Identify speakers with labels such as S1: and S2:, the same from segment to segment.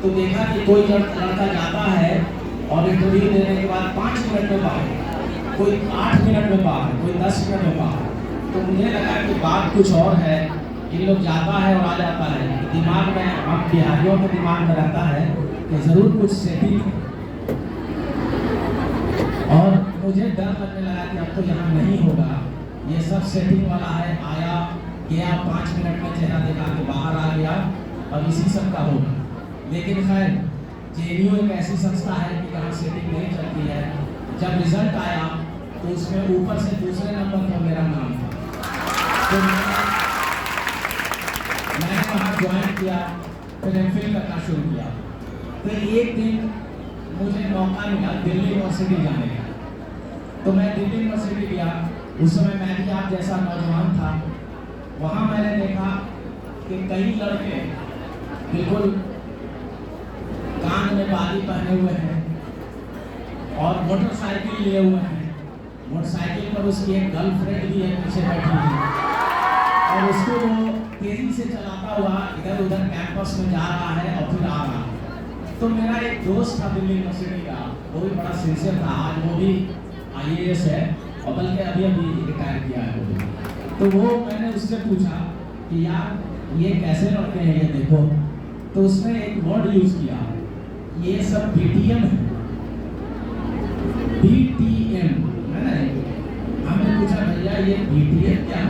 S1: तो देखा कि कोई लड़का जाता है और इंटरव्यू देने के बाद 5 मिनट में बाहर, कोई 8 मिनट में बाहर, कोई 10 मिनट में बाहर। तो मुझे लगा कि बात कुछ और है। इन लोग जाता है और आ जाता है, दिमाग में हम बिहारियों के दिमाग में रहता है कि ज़रूर कुछ सेटिंग है। और मुझे डर लगने लगा कि अब तो यहाँ नहीं होगा, ये सब सेटिंग वाला है। आया गया 5 मिनट में चेहरा दिखा के बाहर आ गया और इसी सब का होगा। लेकिन खैर JNU एक ऐसी संस्था है कि यहाँ सेटिंग नहीं चलती है। जब रिजल्ट आया तो उसमें ऊपर से दूसरे नंबर पर मेरा नाम था। तो मैंने वहाँ ज्वाइन किया, फिर MPhil करना शुरू किया। फिर एक दिन मुझे मौका मिला दिल्ली यूनिवर्सिटी जाने का, तो मैं दिल्ली यूनिवर्सिटी गया। उस समय मैं भी आप जैसा नौजवान था। वहाँ मैंने देखा कि कई लड़के बिल्कुल कान में बाली पहने हुए हैं और मोटरसाइकिल लिए हुए हैं। मोटरसाइकिल पर उसकी एक गर्लफ्रेंड भी है पीछे बैठी हुई, और उसको वो तेजी से चलाता हुआ इधर उधर कैंपस में जा रहा है और फिर आ रहा है। तो मेरा एक दोस्त था दिल्ली यूनिवर्सिटी का, वो भी बड़ा सिंसियर था। आज वो भी IAS है और बल्कि अभी रिटायर किया है वो भी। तो वो मैंने उससे पूछा कि यार ये कैसे लड़के हैं ये देखो। तो उसने एक वर्ड यूज किया, ये सब BTM है, BTM है ना। हमने पूछा भैया ये BTM क्या है?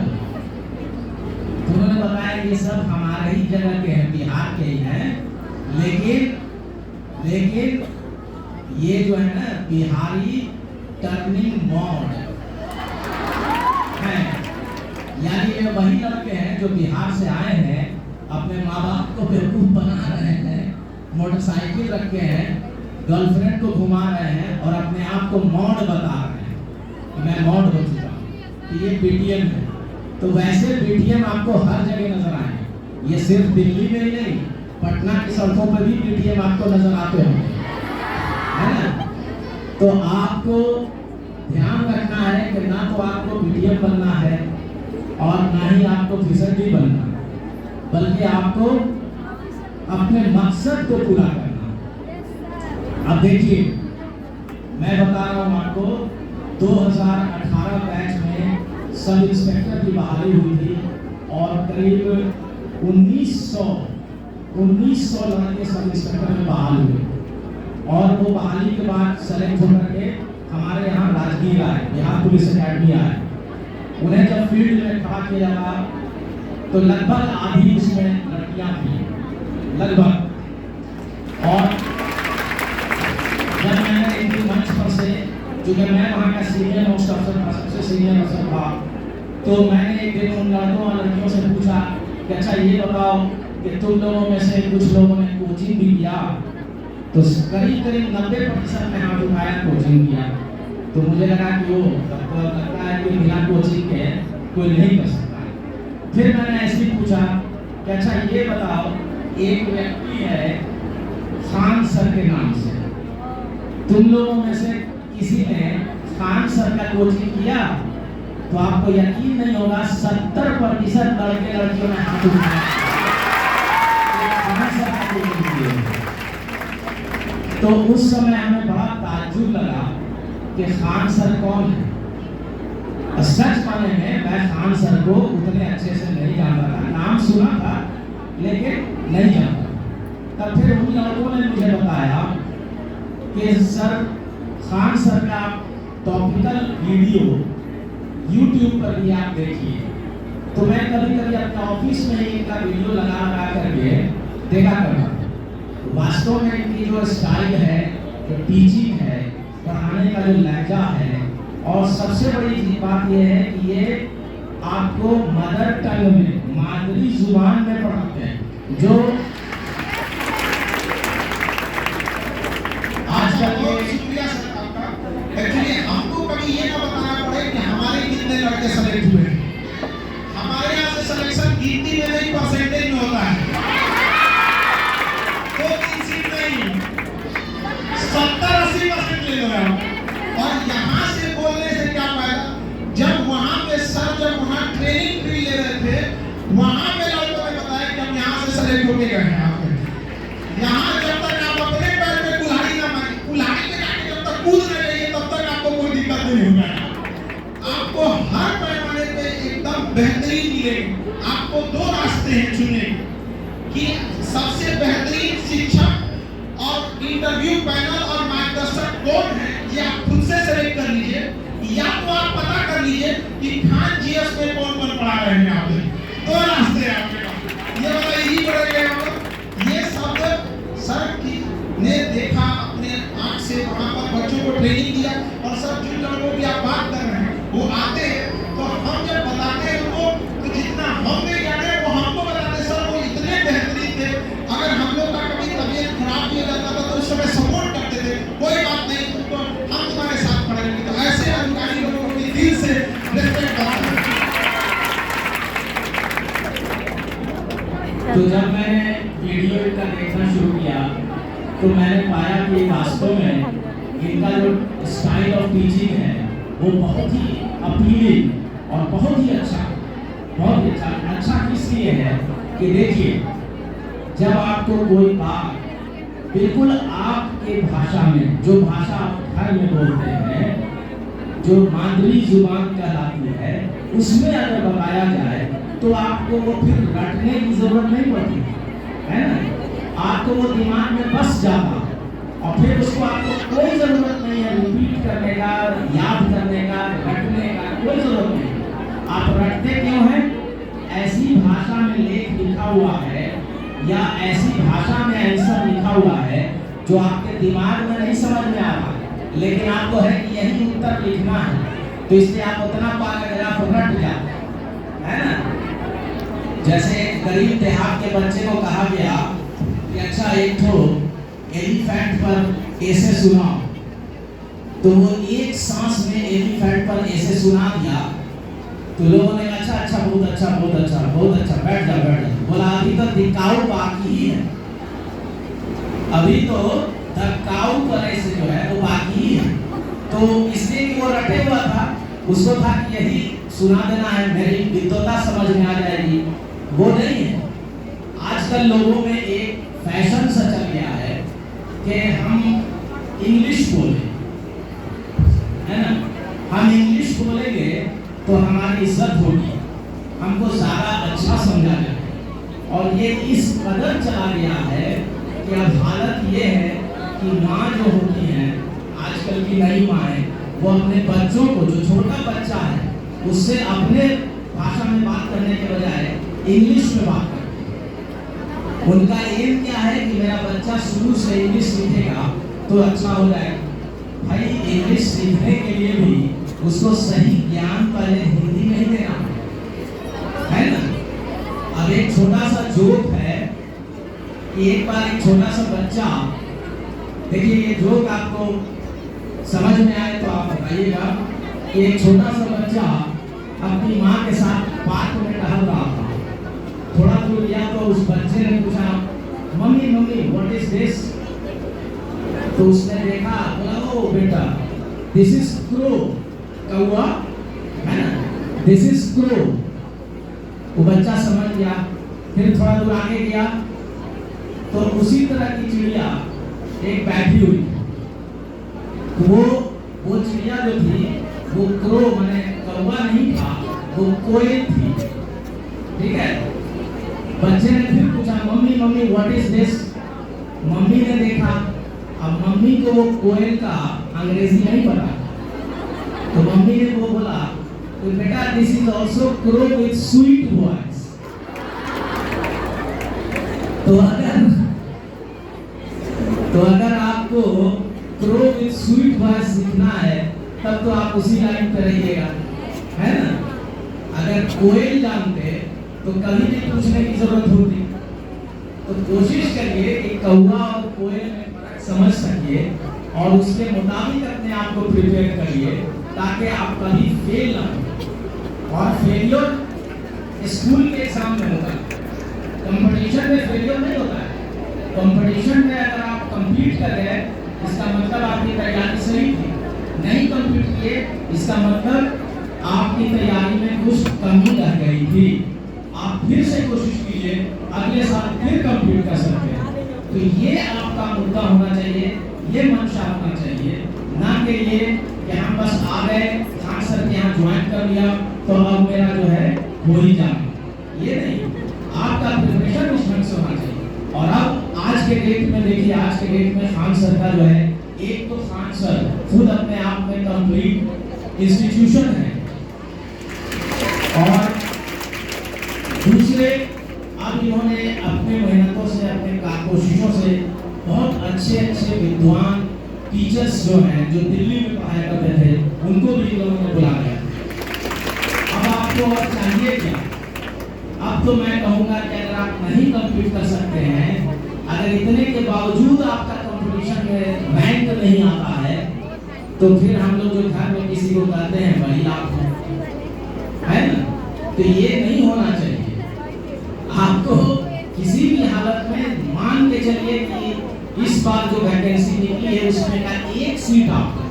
S1: तो उन्होंने बताया ये सब हमारे ही जगह के हैं, बिहार के ही हैं, लेकिन ये जो है ना बिहारी टर्निंग मोड है। यानी ये वही लड़के हैं जो बिहार से आए हैं, अपने माँ बाप को बेवकूफ बना रहे हैं, मोटरसाइकिल रखे हैं, गर्लफ्रेंड को घुमा रहे हैं और अपने आप को मॉड बता रहे हैं। मैं मॉड हो चुका हूँ, तो ये BTM है। तो वैसे BTM आपको हर जगह नजर आए। ये सिर्फ दिल्ली में ही नहीं, पटना की सड़कों पर भी BTM आपको नजर आते होंगे, है ना। तो आपको ध्यान रखना है कि ना तो आपको BTM बनना है और ना ही आपको फिसड्डी बनना है, बल्कि आपको अपने मकसद को पूरा करना। अब देखिए मैं बता रहा हूँ आपको, 2018 बैच में सब इंस्पेक्टर की बहाली हुई थी और करीब 1900 लड़के सब इंस्पेक्टर में बहाल हुए। और वो बहाली के बाद सेलेक्ट होकर के हमारे यहाँ राजगीर आए, बिहार पुलिस अकेडमी आए। उन्हें जब फील्ड में खड़ा किया गया तो लगभग आधी उसमें लड़कियां थी, लगभग। और जब मैंने इनकी मंच पर से, क्योंकि मैं वहाँ का सीनियर मोस्ट अफसर था, सबसे सीनियर अफसर था, तो मैंने एक दिन उन लड़कों और लड़कियों से पूछा कि अच्छा ये बताओ कि तुम लोगों में से कुछ लोगों ने कोचिंग भी किया? तो करीब 90% ने हाथ उठाया, कोचिंग किया। तो मुझे लगा कि वो लगता है कि बिना कोचिंग के कोई नहीं कर सकता। फिर मैंने ऐसे ही पूछा कि अच्छा ये बताओ, एक व्यक्ति है खान सर के नाम से, तुम लोगों में से किसी ने खान सर का कोचिंग किया? तो आपको यकीन नहीं होगा 70% लड़के लड़कियों ने हाथ उठाया। तो उस समय हमें बड़ा ताज्जुब लगा कि खान सर कौन है। सच माने में मैं खान सर को उतने अच्छे से नहीं जानता था, नाम सुना था लेकिन नहीं जानता। तब फिर उन लड़कों ने मुझे बताया कि सर खान सर का टॉपिकल वीडियो YouTube पर भी आप देखिए। तो मैं कभी कभी अपने ऑफिस में इनका वीडियो लगा करके देखा करता। वास्तव में इनकी जो स्टाइल है, जो टीचिंग है, पढ़ाने का जो लहजा है, और सबसे बड़ी बात यह है कि ये आपको मदर टंग में, मादरी जुबान में पढ़ाते हैं। जो आजकल के
S2: शुक्रिया सर आपका। एक्चुअली हमको कभी ये ना बताना पड़े कि हमारे कितने लड़के सेलेक्ट हुए। हमारे यहाँ से सिलेक्शन गिनती में नहीं, परसेंटेज में होता है। 2-3 सीट नहीं, 70-80% ले लो आप। और यहाँ से बोलने से क्या फायदा? जब वहाँ पे सर, जब वहाँ ट्रेनिंग फ्री ले रहे थे, वहाँ पे लड़कों ने बताया कि हम यहाँ से सेलेक्ट होके गए। मिलेंगे। आपको दो रास्ते हैं चुनने कि सबसे बेहतरीन शिक्षक और इंटरव्यू पैनल और मार्गदर्शक कौन है, ये आप खुद से सेलेक्ट कर लीजिए, या तो आप पता कर लीजिए कि खान जीएस में कौन-कौन पढ़ा रहे हैं आप। दो रास्ते हैं आपके पास, ये बताइए ही पड़ेगा। ये शब्द सर की ने देखा अपने आंख से, वहां पर बच्चों को ट्रेनिंग दिया, और सर जिन लोगों की आप बात कर रहे हैं वो आते हैं तो हम जब बताते हैं उनको, तो जितना हम नहीं जाने वो हमको बताते सर वो इतने बेहतरीन थे, अगर हम लोग का कभी तबीयत खराब भी हो जाता था तो उस समय सपोर्ट करते थे, कोई बात नहीं तुमको हम तुम्हारे साथ खड़े रहेंगे। तो ऐसे अधिकारी लोगों को दिल से रिस्पेक्ट करते हैं।
S1: तो जब मैंने वीडियो का देखना शुरू किया तो मैंने पाया कि वास्तव में इनका जो स्टाइल ऑफ टीचिंग है वो बहुत ही अपीलिंग और बहुत ही अच्छा इसलिए है कि देखिए, जब आपको कोई बात बिल्कुल आपके भाषा में, जो भाषा आप घर में बोलते हैं, जो मादरी जुबान कहलाती है, उसमें अगर बताया जाए तो आपको वो फिर रटने की जरूरत नहीं पड़ती है ना, आपको वो दिमाग में बस जाता, और फिर उसको आपको कोई जरूरत नहीं है रिपीट करने का, याद करने का, रटने का कोई जरूरत नहीं। आप रटते क्यों हैं? ऐसी भाषा में लेख लिखा हुआ है या ऐसी भाषा में आंसर लिखा हुआ है जो आपके दिमाग में नहीं समझ में आ रहा, लेकिन आपको है कि यही उत्तर लिखना है, तो इसलिए आप उतना पैराग्राफ रट जाते है ना। जैसे गरीब देहात के बच्चे को कहा गया कि अच्छा एक तो एलिफेंट पर ऐसे सुनाओ, तो वो एक सांस में एलिफेंट पर ऐसे सुना दिया, तो लोगों ने अच्छा अच्छा बहुत अच्छा बहुत अच्छा बहुत अच्छा, बैठ जा बैठ जा। बोला अभी तो दिखाओ बाकी ही है, अभी तो दिखाओ पर ऐसे जो है वो बाकी ही है। तो इसलिए कि वो रटे हुआ था, उसको था कि यही सुना देना है, मेरी विद्वता समझ में आ जाएगी, वो नहीं है। आजकल लोगों में एक फैशन सा चल गया है कि हम इंग्लिश बोले, है ना, हम इंग्लिश बोलेंगे तो हमारी इज्जत होगी, हमको ज़्यादा अच्छा समझा जाएगा। और ये इस कदर चला गया है कि अब हालत ये है कि माँ जो होती है, आजकल की नई माएँ, वो अपने बच्चों को, जो छोटा बच्चा है, उससे अपने भाषा में बात करने के बजाय इंग्लिश में बात करते हैं। उनका एम क्या है कि मेरा बच्चा शुरू से इंग्लिश सीखेगा तो अच्छा हो जाएगा। भाई इंग्लिश सीखने के लिए भी उसको सही ज्ञान पहले हिंदी में ही देना है ना। अब एक छोटा सा जोक है कि एक बार एक छोटा सा बच्चा, देखिए ये जोक आपको समझ में आए तो आप बताइएगा कि एक छोटा सा बच्चा अपनी माँ के साथ पार्क में टहल रहा था। थोड़ा दूर गया तो उस बच्चे ने पूछा, mummy mummy what is this? तो उसने देखा, बोला ओ बेटा दिस इज क्रो, कौवा है ना, दिस इज क्रो। वो बच्चा समझ गया। फिर थोड़ा दूर आगे गया तो उसी तरह की चिड़िया एक बैठी हुई, वो चिड़िया जो थी वो क्रो माने कौवा नहीं था, वो कोयल थी, ठीक है। बच्चे ने फिर पूछा, mummy mummy what is this? Mummy ने देखा, अब मम्मी को वो कोयल का अंग्रेजी नहीं पता, तो मम्मी ने वो बोला, तो बेटा this is also crow with sweet voice. तो अगर आपको क्रो विद स्वीट वॉइस सीखना है तब तो आप उसी लाइन पे रहिएगा, है ना। अगर कोयल जानते तो कभी भी पूछने की जरूरत होती। तो कोशिश करिए कि कौवा और कोयल में फर्क समझ सकिए और उसके मुताबिक अपने आप को प्रिपेयर करिए ताकि आप कभी फेल ना हो। और फेलियर स्कूल के एग्जाम में होता है, कंपटीशन में फेलियर नहीं होता है। कंपटीशन में अगर आप कंप्लीट कर गए इसका मतलब आपकी तैयारी सही थी, नहीं कंप्लीट किए इसका मतलब आपकी तैयारी में कुछ कमी रह गई थी। आप फिर से कोशिश कीजिए, अगले साल फिर कंप्लीट कर सकते हैं। तो ये आपका मुद्दा होना चाहिए, ये मंशा होना चाहिए, ना कि ये कि हम बस आ गए खान सर के यहाँ ज्वाइन कर लिया तो अब मेरा जो है हो ही जाना। ये नहीं, आपका प्रिपरेशन उस ढंग से होना चाहिए। और अब आज के डेट में देखिए, आज के डेट में खान सर का जो है, एक तो खान सर खुद अपने आप में कंप्लीट इंस्टीट्यूशन है, और दूसरे अब इन्होंने अपने मेहनतों से, अपने कोशिशों से बहुत अच्छे अच्छे विद्वान टीचर्स जो हैं, जो दिल्ली में पढ़ाया करते थे, उनको भी इन लोगों ने बुला लिया। अब आपको और चाहिए क्या? अब तो मैं कहूँगा कि अगर आप नहीं कंप्लीट कर सकते हैं, अगर इतने के बावजूद आपका कंपटीशन में रैंक नहीं आता है, तो फिर हम लोग जो घर में किसी को कहते हैं बड़ी आप है ना, तो ये नहीं होना चाहिए। आपको किसी भी हालत में मान के चलिए कि इस बार जो वैकेंसी निकली है उसमें का एक सीट आपका